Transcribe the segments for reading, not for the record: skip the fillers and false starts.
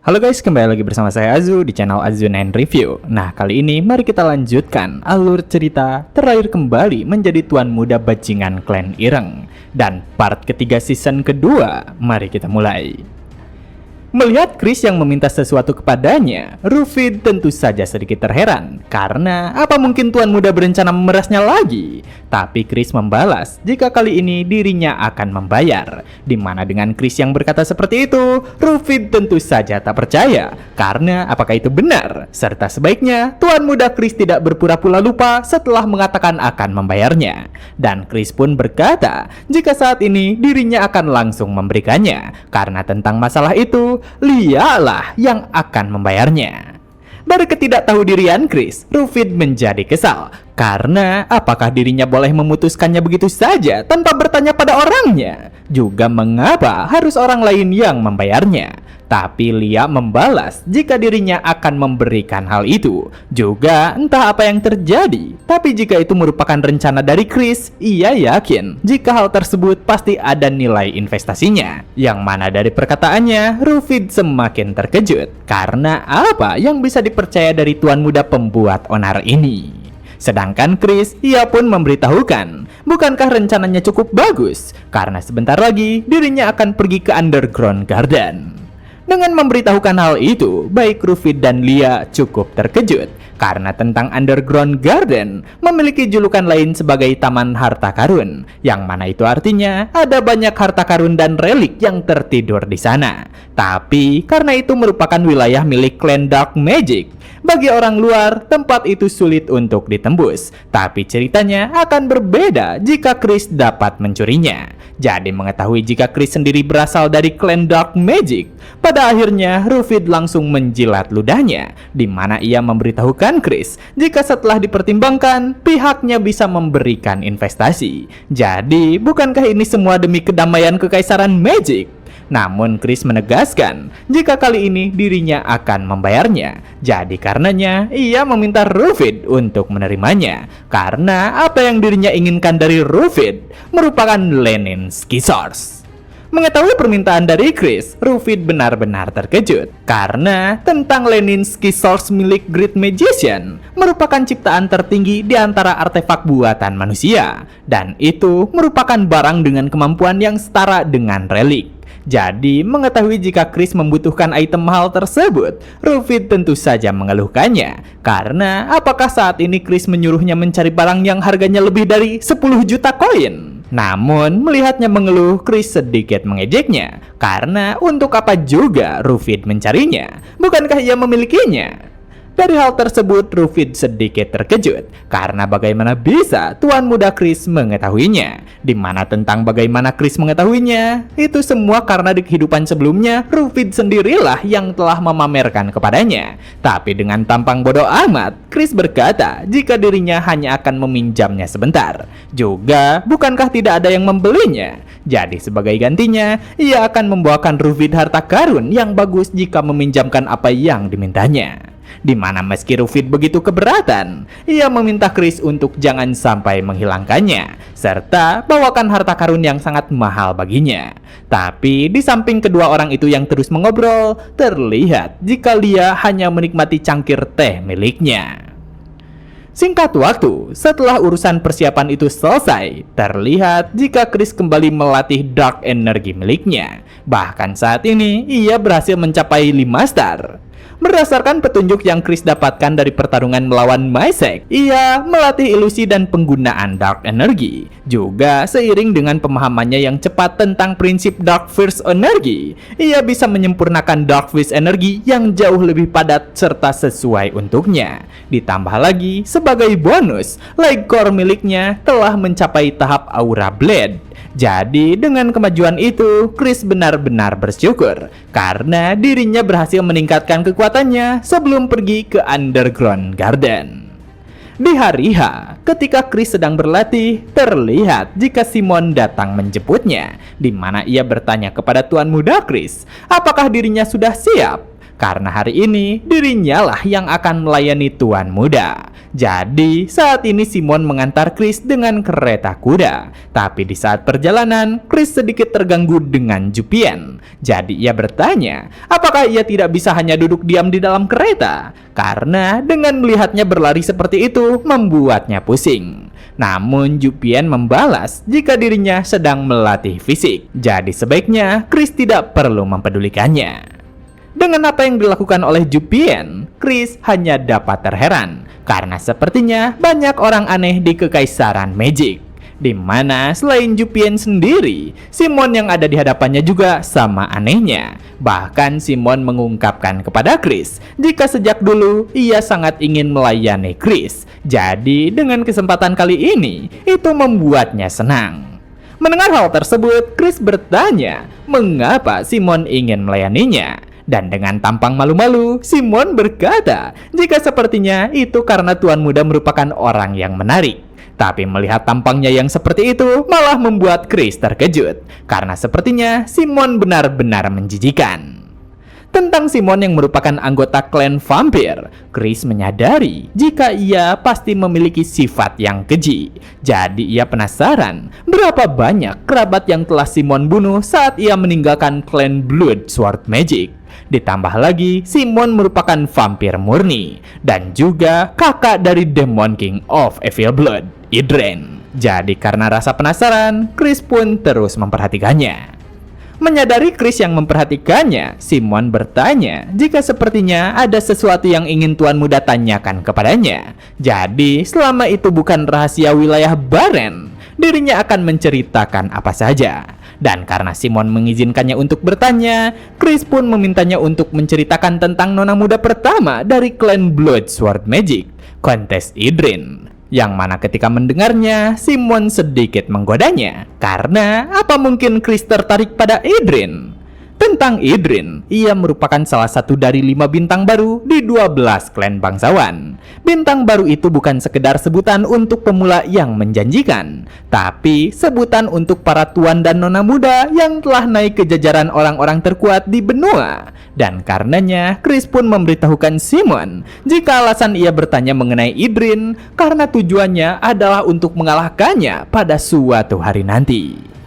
Halo guys, kembali lagi bersama saya Azu di channel Azu9 Review. Nah, kali ini mari kita lanjutkan alur cerita terakhir kembali menjadi tuan muda bajingan klan Ireng. Dan part ketiga season kedua, mari kita mulai. Melihat Chris yang meminta sesuatu kepadanya, Rufid tentu saja sedikit terheran karena apa mungkin tuan muda berencana memerasnya lagi. Tapi Chris membalas jika kali ini dirinya akan membayar. Dimana dengan Chris yang berkata seperti itu, Rufid tentu saja tak percaya karena apakah itu benar? Serta sebaiknya tuan muda Chris tidak berpura-pura lupa setelah mengatakan akan membayarnya. Dan Chris pun berkata jika saat ini dirinya akan langsung memberikannya karena tentang masalah itu Lia lah yang akan membayarnya. Dari ketidaktahudian Chris, Rufid menjadi kesal karena apakah dirinya boleh memutuskannya begitu saja tanpa bertanya pada orangnya? Juga mengapa harus orang lain yang membayarnya? Tapi Lia membalas jika dirinya akan memberikan hal itu. Juga entah apa yang terjadi, tapi jika itu merupakan rencana dari Chris, ia yakin jika hal tersebut pasti ada nilai investasinya. Yang mana dari perkataannya, Rufid semakin terkejut karena apa yang bisa dipercaya dari tuan muda pembuat onar ini. Sedangkan Chris, ia pun memberitahukan, bukankah rencananya cukup bagus? Karena sebentar lagi dirinya akan pergi ke Underground Garden. Dengan memberitahukan hal itu, baik Rufid dan Lia cukup terkejut karena tentang Underground Garden memiliki julukan lain sebagai Taman Harta Karun, yang mana itu artinya ada banyak harta karun dan relik yang tertidur di sana. Tapi karena itu merupakan wilayah milik klan Dark Magic, bagi orang luar tempat itu sulit untuk ditembus. Tapi ceritanya akan berbeda jika Chris dapat mencurinya. Jadi mengetahui jika Chris sendiri berasal dari klan Dark Magic, pada akhirnya Rufid langsung menjilat ludahnya, di mana ia memberitahukan Chris jika setelah dipertimbangkan pihaknya bisa memberikan investasi. Jadi bukankah ini semua demi kedamaian kekaisaran Magic? Namun Chris menegaskan jika kali ini dirinya akan membayarnya. Jadi karenanya ia meminta Rufid untuk menerimanya karena apa yang dirinya inginkan dari Rufid merupakan Lenin Scissors. Mengetahui permintaan dari Chris, Rufid benar-benar terkejut karena tentang Lenin Scissors milik Great Magician merupakan ciptaan tertinggi di antara artefak buatan manusia, dan itu merupakan barang dengan kemampuan yang setara dengan relik. Jadi, mengetahui jika Chris membutuhkan item mahal tersebut, Rufid tentu saja mengeluhkannya. Karena apakah saat ini Chris menyuruhnya mencari barang yang harganya lebih dari 10 juta koin? Namun, melihatnya mengeluh, Chris sedikit mengejeknya. Karena untuk apa juga Rufid mencarinya? Bukankah ia memilikinya? Dari hal tersebut, Rufid sedikit terkejut karena bagaimana bisa tuan muda Chris mengetahuinya. Dimana tentang bagaimana Chris mengetahuinya, itu semua karena di kehidupan sebelumnya Rufid sendirilah yang telah memamerkan kepadanya. Tapi dengan tampang bodoh amat, Chris berkata jika dirinya hanya akan meminjamnya sebentar. Juga bukankah tidak ada yang membelinya? Jadi sebagai gantinya, ia akan membawakan Rufid harta karun yang bagus jika meminjamkan apa yang dimintanya. Dimana meski Rufid begitu keberatan, ia meminta Chris untuk jangan sampai menghilangkannya, serta bawakan harta karun yang sangat mahal baginya. Tapi di samping kedua orang itu yang terus mengobrol, terlihat jika Lia hanya menikmati cangkir teh miliknya. Singkat waktu, setelah urusan persiapan itu selesai, terlihat jika Chris kembali melatih Dark Energy miliknya. Bahkan saat ini, ia berhasil mencapai 5 star. Berdasarkan petunjuk yang Chris dapatkan dari pertarungan melawan Myself, ia melatih ilusi dan penggunaan Dark Energy. Juga seiring dengan pemahamannya yang cepat tentang prinsip Dark Fierce Energy, ia bisa menyempurnakan Dark Fierce Energy yang jauh lebih padat serta sesuai untuknya. Ditambah lagi, sebagai bonus, Light Core miliknya telah mencapai tahap Aura Blade. Jadi dengan kemajuan itu, Chris benar-benar bersyukur karena dirinya berhasil meningkatkan kekuatannya sebelum pergi ke Underground Garden. Di hari H, ketika Chris sedang berlatih, terlihat jika Simon datang menjemputnya, di mana ia bertanya kepada tuan muda Chris, apakah dirinya sudah siap? Karena hari ini dirinya lah yang akan melayani tuan muda. Jadi saat ini Simon mengantar Chris dengan kereta kuda. Tapi di saat perjalanan, Chris sedikit terganggu dengan Jupien. Jadi ia bertanya, apakah ia tidak bisa hanya duduk diam di dalam kereta? Karena dengan melihatnya berlari seperti itu membuatnya pusing. Namun Jupien membalas jika dirinya sedang melatih fisik. Jadi sebaiknya Chris tidak perlu mempedulikannya. Dengan apa yang dilakukan oleh Jupien, Chris hanya dapat terheran karena sepertinya banyak orang aneh di Kekaisaran Magic, di mana selain Jupien sendiri, Simon yang ada di hadapannya juga sama anehnya. Bahkan Simon mengungkapkan kepada Chris jika sejak dulu ia sangat ingin melayani Chris. Jadi dengan kesempatan kali ini, itu membuatnya senang. Mendengar hal tersebut, Chris bertanya mengapa Simon ingin melayaninya. Dan dengan tampang malu-malu, Simon berkata jika sepertinya itu karena Tuan Muda merupakan orang yang menarik. Tapi melihat tampangnya yang seperti itu malah membuat Chris terkejut, karena sepertinya Simon benar-benar menjijikan. Tentang Simon yang merupakan anggota klan vampir, Chris menyadari jika ia pasti memiliki sifat yang keji. Jadi ia penasaran berapa banyak kerabat yang telah Simon bunuh saat ia meninggalkan klan Blood Sword Magic. Ditambah lagi, Simon merupakan vampir murni dan juga kakak dari Demon King of Evil Blood, Idren. Jadi karena rasa penasaran, Chris pun terus memperhatikannya. Menyadari Chris yang memperhatikannya, Simon bertanya jika sepertinya ada sesuatu yang ingin Tuan Muda tanyakan kepadanya. Jadi selama itu bukan rahasia wilayah Baren, dirinya akan menceritakan apa saja. Dan karena Simon mengizinkannya untuk bertanya, Chris pun memintanya untuk menceritakan tentang nona muda pertama dari klan Blood Sword Magic, Countess Idrin. Yang mana ketika mendengarnya, Simon sedikit menggodanya. Karena apa mungkin Chris tertarik pada Idrin? Tentang Idrin, ia merupakan salah satu dari 5 bintang baru di 12 klan bangsawan. Bintang baru itu bukan sekedar sebutan untuk pemula yang menjanjikan, tapi sebutan untuk para tuan dan nona muda yang telah naik ke jajaran orang-orang terkuat di benua. Dan karenanya, Chris pun memberitahukan Simon jika alasan ia bertanya mengenai Idrin karena tujuannya adalah untuk mengalahkannya pada suatu hari nanti.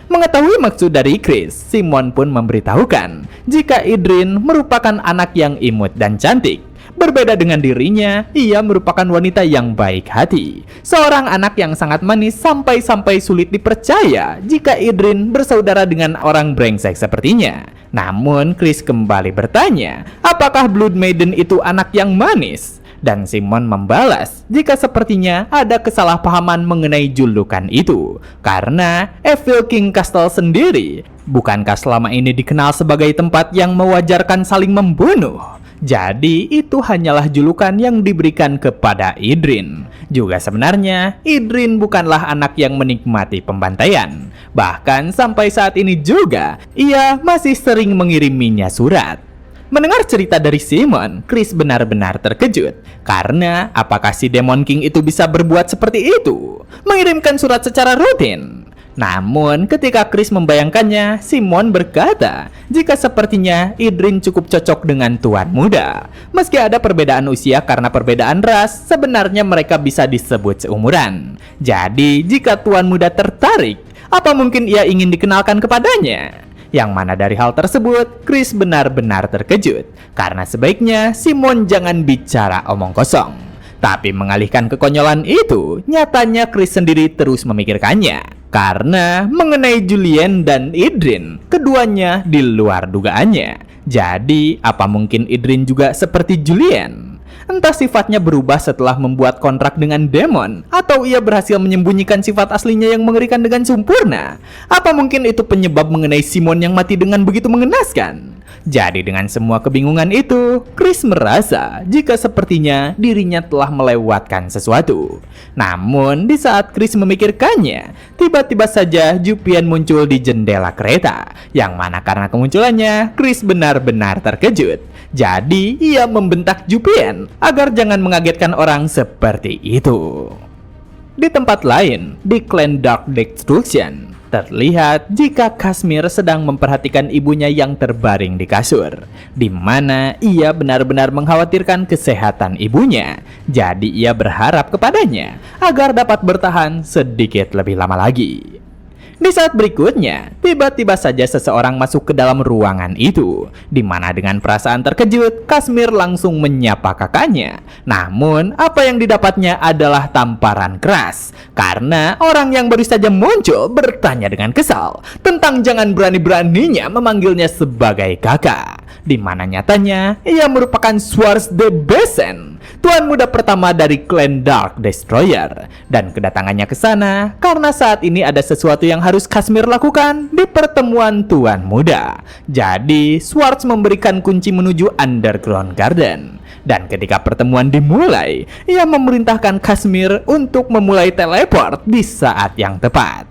Mengetahui maksud dari Chris, Simon pun memberitahukan jika Idrin merupakan anak yang imut dan cantik. Berbeda dengan dirinya, ia merupakan wanita yang baik hati. Seorang anak yang sangat manis sampai-sampai sulit dipercaya jika Idrin bersaudara dengan orang brengsek sepertinya. Namun Chris kembali bertanya, apakah Blood Maiden itu anak yang manis? Dan Simon membalas jika sepertinya ada kesalahpahaman mengenai julukan itu. Karena Evil King Castle sendiri bukankah selama ini dikenal sebagai tempat yang mewajarkan saling membunuh? Jadi itu hanyalah julukan yang diberikan kepada Idrin. Juga sebenarnya Idrin bukanlah anak yang menikmati pembantaian. Bahkan sampai saat ini juga ia masih sering mengiriminya surat. Mendengar cerita dari Simon, Chris benar-benar terkejut. Karena apakah si Demon King itu bisa berbuat seperti itu? Mengirimkan surat secara rutin. Namun ketika Chris membayangkannya, Simon berkata jika sepertinya Idrin cukup cocok dengan Tuan Muda. Meski ada perbedaan usia karena perbedaan ras, sebenarnya mereka bisa disebut seumuran. Jadi jika Tuan Muda tertarik, apa mungkin ia ingin dikenalkan kepadanya? Yang mana dari hal tersebut, Chris benar-benar terkejut. Karena sebaiknya Simon jangan bicara omong kosong. Tapi mengalihkan kekonyolan itu, nyatanya Chris sendiri terus memikirkannya. Karena mengenai Julien dan Idrin, keduanya di luar dugaannya. Jadi, apa mungkin Idrin juga seperti Julien? Entah sifatnya berubah setelah membuat kontrak dengan demon, atau ia berhasil menyembunyikan sifat aslinya yang mengerikan dengan sempurna. Apa mungkin itu penyebab mengenai Simon yang mati dengan begitu mengenaskan? Jadi dengan semua kebingungan itu, Chris merasa jika sepertinya dirinya telah melewatkan sesuatu. Namun di saat Chris memikirkannya, tiba-tiba saja Jupien muncul di jendela kereta. Yang mana karena kemunculannya, Chris benar-benar terkejut. Jadi ia membentak Jupien agar jangan mengagetkan orang seperti itu. Di tempat lain, di klan Dark Destruction, terlihat jika Kashmir sedang memperhatikan ibunya yang terbaring di kasur, di mana ia benar-benar mengkhawatirkan kesehatan ibunya. Jadi ia berharap kepadanya agar dapat bertahan sedikit lebih lama lagi. Di saat berikutnya, tiba-tiba saja seseorang masuk ke dalam ruangan itu, di mana dengan perasaan terkejut, Kashmir langsung menyapa kakaknya. Namun, apa yang didapatnya adalah tamparan keras, karena orang yang baru saja muncul bertanya dengan kesal tentang jangan berani-beraninya memanggilnya sebagai kakak, di mana nyatanya ia merupakan Swords the Besen, tuan muda pertama dari klan Dark Destroyer, dan kedatangannya ke sana karena saat ini ada sesuatu yang harus Kashmir lakukan di pertemuan tuan muda. Jadi Swords memberikan kunci menuju Underground Garden, dan ketika pertemuan dimulai, ia memerintahkan Kashmir untuk memulai teleport di saat yang tepat.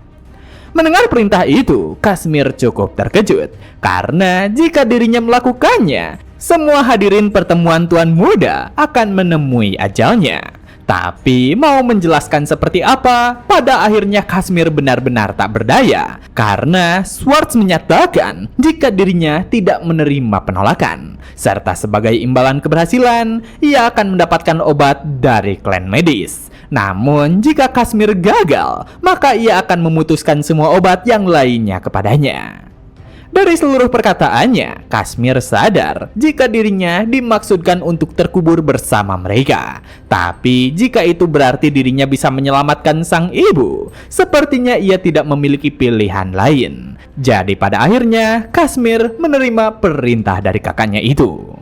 Mendengar perintah itu, Kashmir cukup terkejut karena jika dirinya melakukannya, semua hadirin pertemuan tuan muda akan menemui ajalnya. Tapi mau menjelaskan seperti apa, pada akhirnya Kashmir benar-benar tak berdaya karena Swords menyatakan jika dirinya tidak menerima penolakan, serta sebagai imbalan keberhasilan, ia akan mendapatkan obat dari klan medis. Namun jika Kashmir gagal, maka ia akan memutuskan semua obat yang lainnya kepadanya. Dari seluruh perkataannya, Kashmir sadar jika dirinya dimaksudkan untuk terkubur bersama mereka. Tapi jika itu berarti dirinya bisa menyelamatkan sang ibu, sepertinya ia tidak memiliki pilihan lain. Jadi pada akhirnya, Kashmir menerima perintah dari kakaknya itu.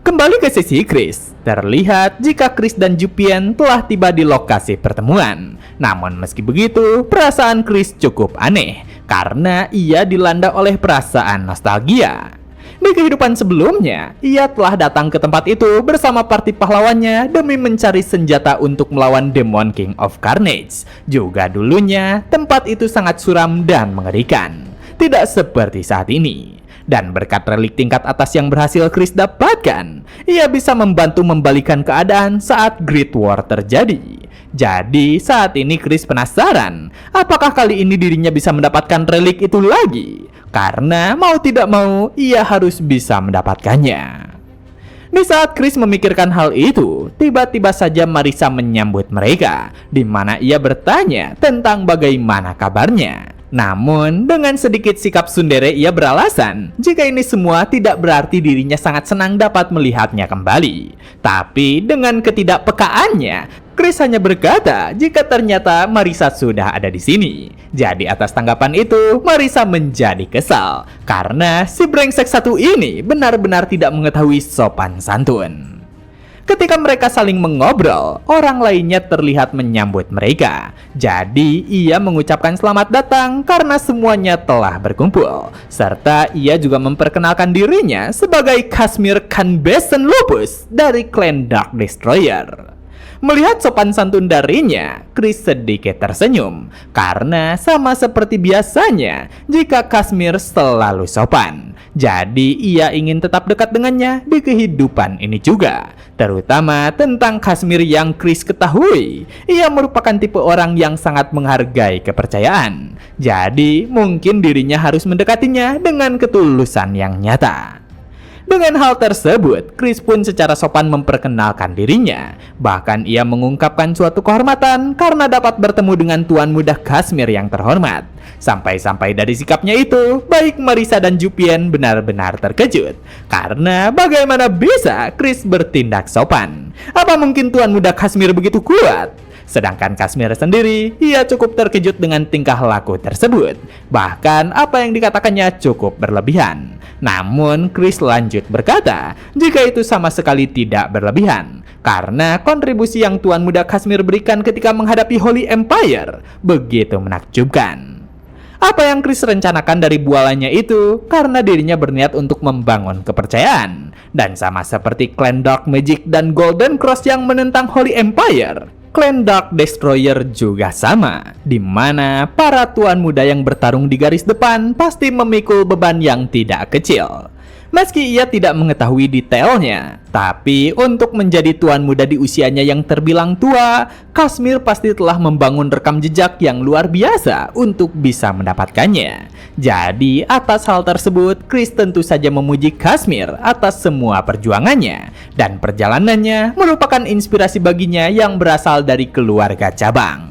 Kembali ke sisi Chris, terlihat jika Chris dan Jupien telah tiba di lokasi pertemuan. Namun meski begitu, perasaan Chris cukup aneh karena ia dilanda oleh perasaan nostalgia. Di kehidupan sebelumnya, ia telah datang ke tempat itu bersama parti pahlawannya demi mencari senjata untuk melawan Demon King of Carnage. Juga dulunya, tempat itu sangat suram dan mengerikan, tidak seperti saat ini. Dan berkat relik tingkat atas yang berhasil Chris dapatkan, ia bisa membantu membalikan keadaan saat Great War terjadi. Jadi saat ini Chris penasaran, apakah kali ini dirinya bisa mendapatkan relik itu lagi? Karena mau tidak mau, ia harus bisa mendapatkannya. Di saat Chris memikirkan hal itu, tiba-tiba saja Marissa menyambut mereka, di mana ia bertanya tentang bagaimana kabarnya. Namun, dengan sedikit sikap tsundere ia beralasan jika ini semua tidak berarti dirinya sangat senang dapat melihatnya kembali. Tapi dengan ketidakpekaannya, Chris hanya berkata jika ternyata Marissa sudah ada di sini. Jadi atas tanggapan itu, Marissa menjadi kesal karena si brengsek satu ini benar-benar tidak mengetahui sopan santun. Ketika mereka saling mengobrol, orang lainnya terlihat menyambut mereka. Jadi ia mengucapkan selamat datang karena semuanya telah berkumpul. Serta ia juga memperkenalkan dirinya sebagai Kashmir Khan Besen Lupus dari klan Dark Destroyer. Melihat sopan santun darinya, Chris sedikit tersenyum karena sama seperti biasanya jika Kashmir selalu sopan. Jadi ia ingin tetap dekat dengannya di kehidupan ini juga. Terutama tentang Kashmir yang Chris ketahui, ia merupakan tipe orang yang sangat menghargai kepercayaan. Jadi mungkin dirinya harus mendekatinya dengan ketulusan yang nyata. Dengan hal tersebut, Chris pun secara sopan memperkenalkan dirinya. Bahkan ia mengungkapkan suatu kehormatan karena dapat bertemu dengan tuan muda Kashmir yang terhormat. Sampai-sampai dari sikapnya itu, baik Marissa dan Jupien benar-benar terkejut. Karena bagaimana bisa Chris bertindak sopan? Apa mungkin tuan muda Kashmir begitu kuat? Sedangkan Kashmir sendiri, ia cukup terkejut dengan tingkah laku tersebut. Bahkan apa yang dikatakannya cukup berlebihan. Namun Chris lanjut berkata, jika itu sama sekali tidak berlebihan. Karena kontribusi yang tuan muda Kashmir berikan ketika menghadapi Holy Empire begitu menakjubkan. Apa yang Chris rencanakan dari bualannya itu karena dirinya berniat untuk membangun kepercayaan. Dan sama seperti klan Dark Magic dan Golden Cross yang menentang Holy Empire, klan Dark Destroyer juga sama, di mana para tuan muda yang bertarung di garis depan pasti memikul beban yang tidak kecil. Meski ia tidak mengetahui detailnya, tapi untuk menjadi tuan muda di usianya yang terbilang tua, Kazmir pasti telah membangun rekam jejak yang luar biasa untuk bisa mendapatkannya. Jadi atas hal tersebut, Chris tentu saja memuji Kazmir atas semua perjuangannya, dan perjalanannya merupakan inspirasi baginya yang berasal dari keluarga cabang.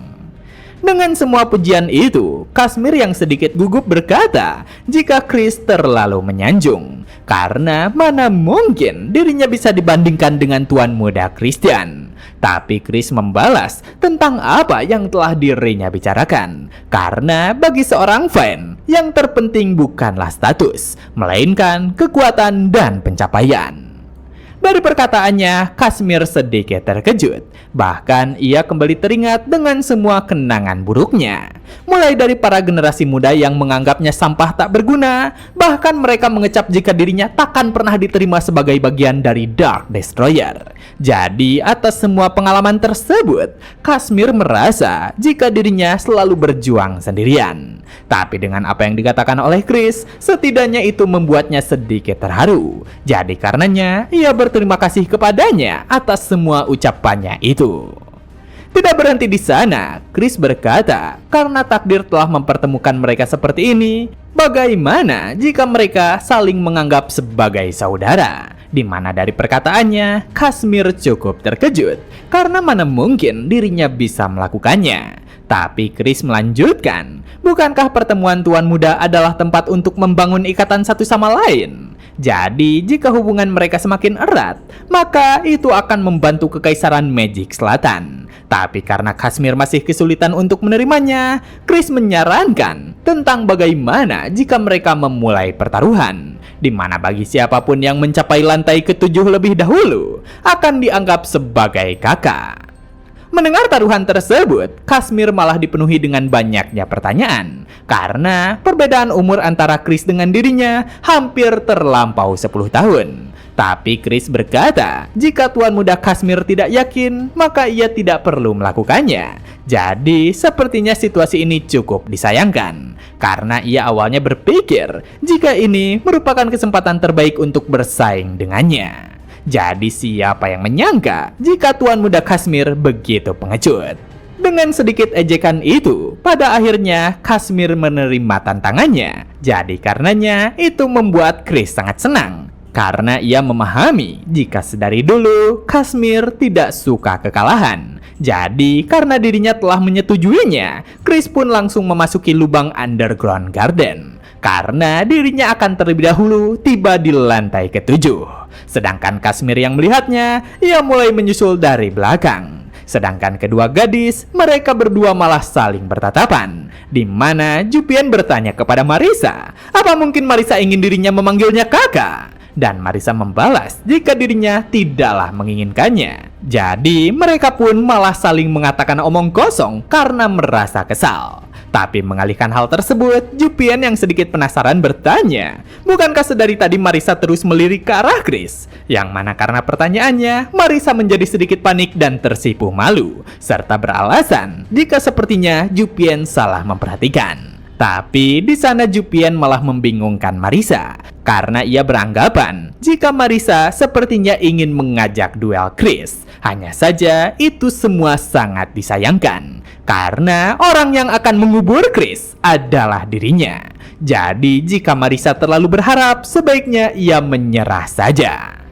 Dengan semua pujian itu, Kazmir yang sedikit gugup berkata jika Chris terlalu menyanjung, karena mana mungkin dirinya bisa dibandingkan dengan tuan muda Christian. Tapi Chris membalas tentang apa yang telah dirinya bicarakan, karena bagi seorang fan, yang terpenting bukanlah status, melainkan kekuatan dan pencapaian. Dari perkataannya, Kazmir sedikit terkejut. Bahkan ia kembali teringat dengan semua kenangan buruknya. Mulai dari para generasi muda yang menganggapnya sampah tak berguna, bahkan mereka mengecap jika dirinya takkan pernah diterima sebagai bagian dari Dark Destroyer. Jadi atas semua pengalaman tersebut, Kazmir merasa jika dirinya selalu berjuang sendirian. Tapi dengan apa yang dikatakan oleh Chris, setidaknya itu membuatnya sedikit terharu. Jadi karenanya, ia berterima kasih kepadanya atas semua ucapannya itu. Tidak berhenti di sana, Chris berkata, karena takdir telah mempertemukan mereka seperti ini, bagaimana jika mereka saling menganggap sebagai saudara? Di mana dari perkataannya, Kazmir cukup terkejut, karena mana mungkin dirinya bisa melakukannya. Tapi Chris melanjutkan, bukankah pertemuan tuan muda adalah tempat untuk membangun ikatan satu sama lain? Jadi jika hubungan mereka semakin erat, maka itu akan membantu kekaisaran Magic Selatan. Tapi karena Kazmir masih kesulitan untuk menerimanya, Chris menyarankan tentang bagaimana jika mereka memulai pertaruhan, di mana bagi siapapun yang mencapai lantai ke-7 lebih dahulu akan dianggap sebagai kakak. Mendengar taruhan tersebut, Kazmir malah dipenuhi dengan banyaknya pertanyaan, karena perbedaan umur antara Chris dengan dirinya hampir terlampau 10 tahun. Tapi Chris berkata, jika tuan muda Kazmir tidak yakin, maka ia tidak perlu melakukannya. Jadi sepertinya situasi ini cukup disayangkan, karena ia awalnya berpikir jika ini merupakan kesempatan terbaik untuk bersaing dengannya. Jadi siapa yang menyangka jika tuan muda Kazmir begitu pengecut. Dengan sedikit ejekan itu, pada akhirnya Kazmir menerima tantangannya. Jadi karenanya itu membuat Chris sangat senang, karena ia memahami jika sedari dulu Kazmir tidak suka kekalahan. Jadi karena dirinya telah menyetujuinya, Chris pun langsung memasuki lubang Underground Garden, karena dirinya akan terlebih dahulu tiba di lantai ke-7. Sedangkan Kazmir yang melihatnya, ia mulai menyusul dari belakang. Sedangkan kedua gadis, mereka berdua malah saling bertatapan, di mana Jupian bertanya kepada Marissa, apa mungkin Marissa ingin dirinya memanggilnya kakak? Dan Marissa membalas jika dirinya tidaklah menginginkannya. Jadi mereka pun malah saling mengatakan omong kosong karena merasa kesal. Tapi mengalihkan hal tersebut, Jupian yang sedikit penasaran bertanya, bukankah sedari tadi Marissa terus melirik ke arah Chris? Yang mana karena pertanyaannya, Marissa menjadi sedikit panik dan tersipu malu, serta beralasan jika sepertinya Jupian salah memperhatikan. Tapi di sana Jupian malah membingungkan Marissa, karena ia beranggapan jika Marissa sepertinya ingin mengajak duel Chris. Hanya saja itu semua sangat disayangkan, karena orang yang akan mengubur Chris adalah dirinya. Jadi jika Marissa terlalu berharap, sebaiknya ia menyerah saja.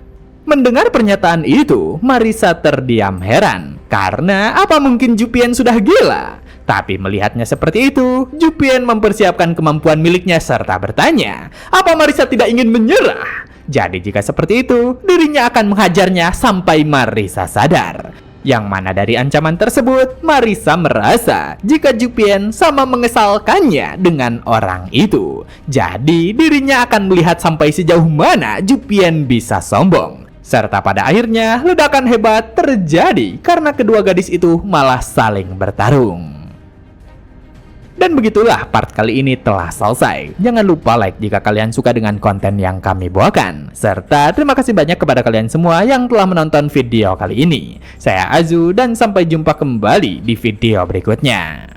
Mendengar pernyataan itu, Marissa terdiam heran, karena apa mungkin Jupian sudah gila? Tapi melihatnya seperti itu, Jupian mempersiapkan kemampuan miliknya serta bertanya, apa Marissa tidak ingin menyerah? Jadi jika seperti itu, dirinya akan menghajarnya sampai Marissa sadar. Yang mana dari ancaman tersebut, Marissa merasa jika Jupian sama mengesalkannya dengan orang itu. Jadi dirinya akan melihat sampai sejauh mana Jupian bisa sombong. Serta pada akhirnya ledakan hebat terjadi karena kedua gadis itu malah saling bertarung. Dan begitulah part kali ini telah selesai. Jangan lupa like jika kalian suka dengan konten yang kami bawakan. Serta terima kasih banyak kepada kalian semua yang telah menonton video kali ini. Saya Azu dan sampai jumpa kembali di video berikutnya.